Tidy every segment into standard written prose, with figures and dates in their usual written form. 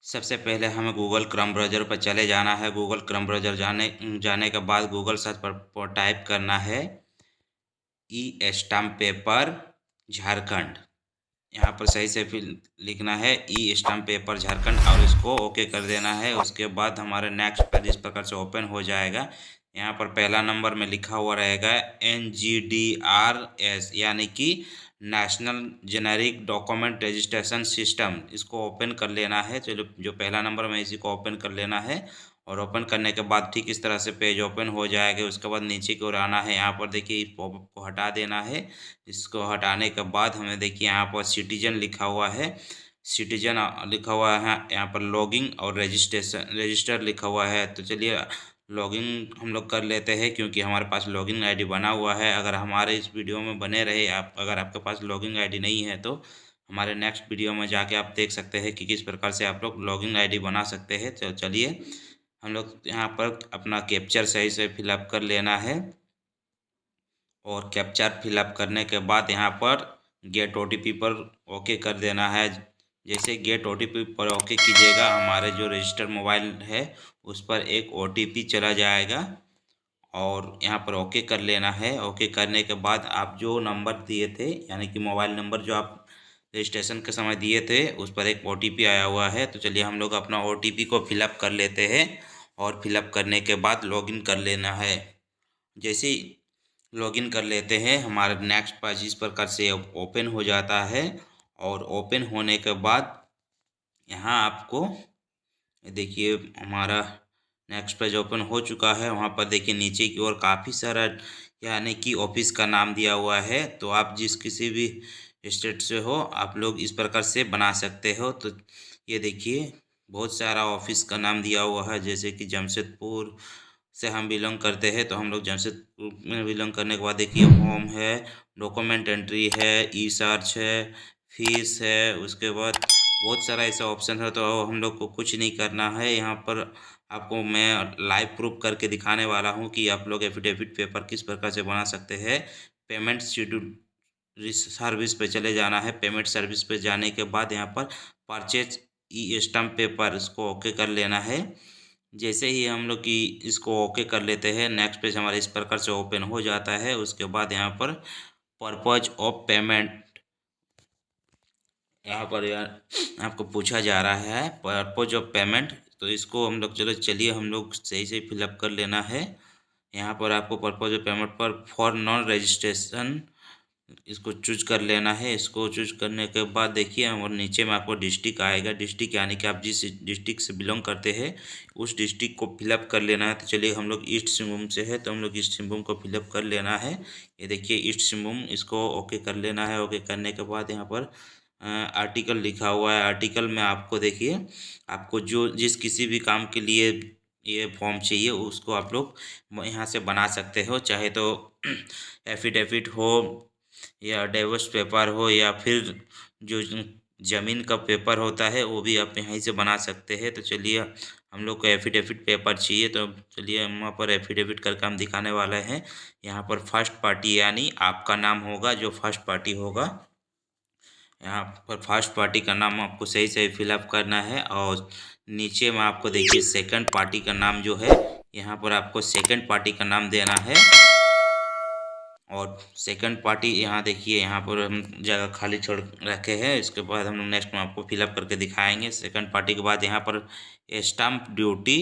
सबसे पहले हमें गूगल क्रोम ब्राउज़र पर चले जाना है। गूगल क्रोम ब्राउज़र जाने जाने के बाद गूगल सर्च पर टाइप करना है ई स्टैम्प पेपर झारखंड। यहाँ पर सही से फिर लिखना है ई स्टैम्प पेपर झारखंड और इसको ओके कर देना है। उसके बाद हमारे नेक्स्ट पेज इस प्रकार से ओपन हो जाएगा। यहाँ पर पहला नंबर में लिखा हुआ रहेगा NGDRS यानी कि national generic document registration system. इसको ओपन कर लेना है। चलो जो पहला नंबर में इसी को ओपन कर लेना है और ओपन करने के बाद ठीक इस तरह से पेज ओपन हो जाएगा। उसके बाद नीचे की ओर आना है। यहाँ पर देखिए इस पॉपअप को हटा देना है। इसको हटाने के बाद हमें देखिए यहाँ पर सिटीजन लिखा हुआ है। सिटीजन लिखा हुआ है यहाँ पर लॉगिंग और रजिस्टर लिखा हुआ है। तो चलिए लॉगिन हम लोग कर लेते हैं क्योंकि हमारे पास लॉगिन आईडी बना हुआ है। अगर हमारे इस वीडियो में बने रहे आप, अगर आपके पास लॉगिन आईडी नहीं है तो हमारे नेक्स्ट वीडियो में जाके आप देख सकते हैं कि किस प्रकार से आप लोग लॉगिन आईडी बना सकते हैं। तो चलिए हम लोग यहाँ पर अपना कैप्चर सही से फिलअप कर लेना है और कैप्चर फिलअप करने के बाद यहाँ पर गेट OTP पर ओके कर देना है। जैसे गेट OTP पर ओके कीजिएगा हमारे जो रजिस्टर मोबाइल है उस पर एक OTP चला जाएगा और यहाँ पर ओके कर लेना है। ओके करने के बाद आप जो नंबर दिए थे यानी कि मोबाइल नंबर जो आप रजिस्ट्रेशन के समय दिए थे उस पर एक OTP आया हुआ है। तो चलिए हम लोग अपना OTP को फिलअप कर लेते हैं और फिलअप करने के बाद लॉगिन कर लेना है। जैसे ही लॉगिन कर लेते हैं हमारा नेक्स्ट पेज इस प्रकार से ओपन हो जाता है और ओपन होने के बाद यहाँ आपको देखिए हमारा नेक्स्ट पेज ओपन हो चुका है। वहाँ पर देखिए नीचे की ओर काफ़ी सारा यानी कि ऑफिस का नाम दिया हुआ है। तो आप जिस किसी भी स्टेट से हो आप लोग इस प्रकार से बना सकते हो। तो ये देखिए बहुत सारा ऑफिस का नाम दिया हुआ है। जैसे कि जमशेदपुर से हम बिलोंग करते हैं तो हम लोग जमशेदपुर में बिलोंग करने के बाद देखिए होम है, डॉक्यूमेंट एंट्री है, ई सर्च है, फीस है। उसके बाद बहुत सारा ऐसा ऑप्शन है तो हम लोग को कुछ नहीं करना है। यहाँ पर आपको मैं लाइव प्रूफ करके दिखाने वाला हूँ कि आप लोग एफिडेविट पेपर किस प्रकार से बना सकते हैं। पेमेंट शेड्यूल सर्विस पे चले जाना है। पेमेंट सर्विस पे जाने के बाद यहाँ पर परचेज ई स्टैम्प पेपर इसको ओके कर लेना है। जैसे ही हम लोग की इसको ओके कर लेते हैं नेक्स्ट पेज हमारा इस प्रकार से ओपन हो जाता है। उसके बाद यहाँ पर पर्पज ऑफ पेमेंट यहाँ पर यार आपको पूछा जा रहा है पर्पज ऑफ पेमेंट। तो इसको हम लोग चलिए हम लोग सही से फिलअप कर लेना है। यहाँ पर आपको पर्पज ऑफ पेमेंट पर फॉर नॉन रजिस्ट्रेशन इसको चूज कर लेना है। इसको चूज करने के बाद देखिए और नीचे में आपको डिस्ट्रिक्ट आएगा। डिस्ट्रिक्ट यानी कि आप जिस डिस्ट्रिक्ट से बिलोंग करते हैं उस डिस्ट्रिक्ट को फिलअप कर लेना है। तो चलिए हम लोग ईस्ट सिंहभूम से है तो हम लोग ईस्ट सिंहभूम को फिलअप कर लेना है। ये देखिए ईस्ट सिंहभूम इसको ओके कर लेना है। ओके करने के बाद यहाँ पर आर्टिकल लिखा हुआ है। आर्टिकल में आपको देखिए आपको जो जिस किसी भी काम के लिए ये फॉर्म चाहिए उसको आप लोग यहाँ से बना सकते हो। चाहे तो एफिडेविट हो या डिवोर्स पेपर हो या फिर जो ज़मीन का पेपर होता है वो भी आप यहीं से बना सकते हैं। तो चलिए हम लोग को एफिडेविट पेपर चाहिए तो चलिए हम वहाँ पर एफिडेविट करके हम दिखाने वाले हैं। यहाँ पर फर्स्ट पार्टी यानी आपका नाम होगा जो फर्स्ट पार्टी होगा। यहाँ पर फर्स्ट पार्टी का नाम आपको सही सही फिलअप करना है और नीचे में आपको देखिए सेकंड पार्टी का नाम जो है यहाँ पर आपको सेकंड पार्टी का नाम देना है। और सेकंड पार्टी यहाँ देखिए यहाँ पर हम जगह खाली छोड़ रखे हैं। इसके बाद हम लोग नेक्स्ट में आपको फिलअप करके दिखाएंगे। सेकंड पार्टी के बाद यहाँ पर स्टाम्प ड्यूटी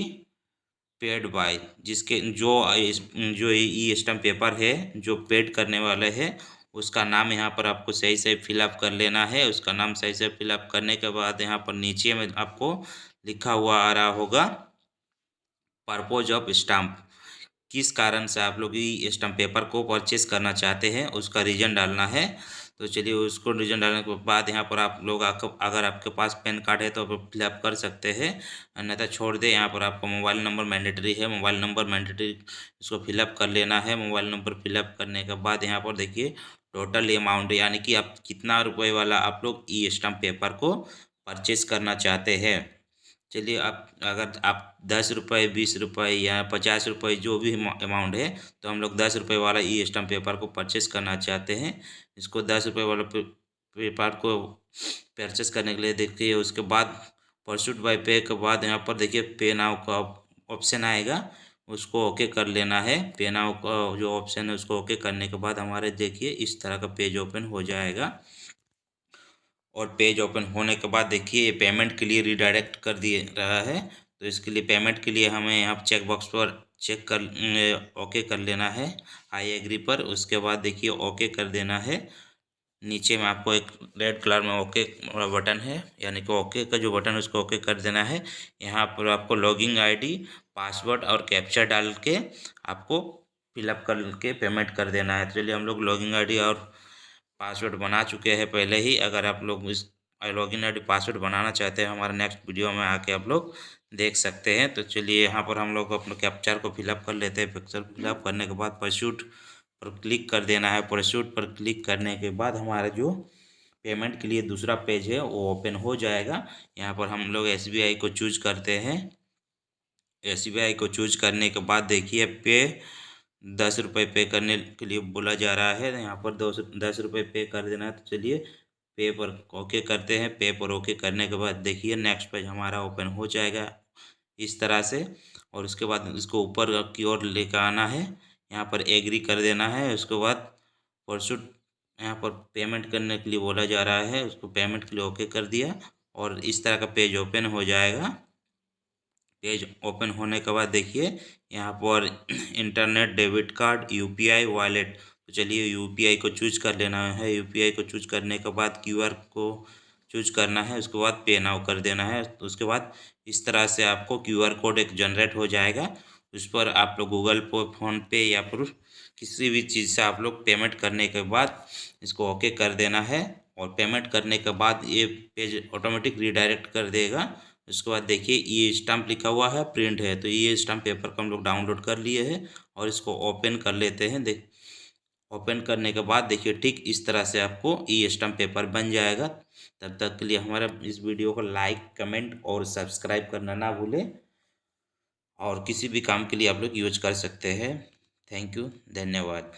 पेड बाय जिसके जो ई स्टाम्प पेपर है जो पेड करने वाले हैं उसका नाम यहाँ पर आपको सही से फिलअप कर लेना है। उसका नाम सही से फिलअप करने के बाद यहाँ पर नीचे में आपको लिखा हुआ आ रहा होगा पर्पज ऑफ स्टाम्प। किस कारण से आप लोग ये स्टाम्प पेपर को परचेस करना चाहते हैं उसका रीज़न डालना है। तो चलिए उसको रीज़न डालने के बाद यहाँ पर आप लोग अगर आपके पास पैन कार्ड है तो आप फिलअप कर सकते हैं अन्यथा छोड़ दें। यहाँ पर आपका मोबाइल नंबर मैंडेटरी है। मोबाइल नंबर मैंडेटरी इसको फिलअप कर लेना है। मोबाइल नंबर फिलअप करने के बाद यहाँ पर देखिए टोटल अमाउंट यानी कि आप कितना रुपये वाला आप लोग ई स्टाम्प पेपर को परचेस करना चाहते हैं। चलिए आप अगर आप 10 रुपये 20 रुपये या 50 रुपये जो भी अमाउंट है तो हम लोग 10 रुपये वाला ई स्टाम्प पेपर को परचेस करना चाहते हैं। इसको 10 रुपये वाला पेपर को परचेस करने के लिए देखिए उसके बाद परसूट बाय पे के बाद यहाँ पर देखिए पे नाउ का ऑप्शन आएगा, उसको ओके कर लेना है। पे नाउ का जो ऑप्शन है उसको ओके करने के बाद हमारे देखिए इस तरह का पेज ओपन हो जाएगा। और पेज ओपन होने के बाद देखिए ये पेमेंट के लिए रिडायरेक्ट कर दिए रहा है। तो इसके लिए पेमेंट के लिए हमें यहाँ चेक बॉक्स पर चेक कर ओके कर लेना है, आई एग्री पर। उसके बाद देखिए ओके कर देना है। नीचे में आपको एक रेड कलर में ओके बटन है, यानी कि ओके का जो बटन है उसको ओके कर देना है। यहाँ पर आपको लॉगिन आईडी, पासवर्ड और कैप्चा डाल के आपको फिलअप करके पेमेंट कर देना है। चलिए हम लोग लॉगिन आईडी और पासवर्ड बना चुके हैं पहले ही। अगर आप लोग इस लॉगिन आईडी पासवर्ड बनाना चाहते हैं, हमारे नेक्स्ट वीडियो में आके आप लोग देख सकते हैं। तो चलिए यहाँ पर हम लोग अपने कैप्चर को फिलअप कर लेते हैं। पिक्चर फिलअप करने के बाद परसूट पर क्लिक कर देना है। परसूट पर क्लिक करने के बाद हमारा जो पेमेंट के लिए दूसरा पेज है वो ओपन हो जाएगा। यहाँ पर हम लोग SBI को चूज करते हैं। SBI को चूज करने के बाद देखिए पे 10 रुपये पे करने के लिए बोला जा रहा है। यहाँ पर 10 रुपये पे कर देना है। तो चलिए पे पर ओके करते हैं। पे पर ओके करने के बाद देखिए नेक्स्ट पेज हमारा ओपन हो जाएगा इस तरह से। और उसके बाद इसको ऊपर की ओर लेकर आना है, यहाँ पर एग्री कर देना है। उसके बाद परसूट यहाँ पर पेमेंट करने के लिए बोला जा रहा है, उसको पेमेंट के लिए ओके कर दिया और इस तरह का पेज ओपन हो जाएगा। पेज ओपन होने के बाद देखिए यहाँ पर internet, debit card, UPI, wallet. तो चलिए UPI को चूज कर लेना है। UPI को चूज करने के बाद QR को चूज करना है। उसके बाद पे नाउ कर देना है। तो उसके बाद इस तरह से आपको QR कोड एक जनरेट हो जाएगा। उस पर आप लोग गूगल पे, फ़ोन पे या फिर किसी भी चीज़ से आप लोग पेमेंट करने के बाद इसको ओके कर देना है। और पेमेंट करने के बाद ये पेज ऑटोमेटिक रिडायरेक्ट कर देगा। उसके बाद देखिए ये स्टाम्प लिखा हुआ है, प्रिंट है। तो ये स्टाम्प पेपर को हम लोग डाउनलोड कर लिए हैं और इसको ओपन कर लेते हैं। ओपन करने के बाद देखिए ठीक इस तरह से आपको ई स्टाम्प पेपर बन जाएगा। तब तक के लिए हमारा इस वीडियो को लाइक, कमेंट और सब्सक्राइब करना ना भूलें। और किसी भी काम के लिए आप लोग यूज कर सकते हैं। थैंक यू, धन्यवाद।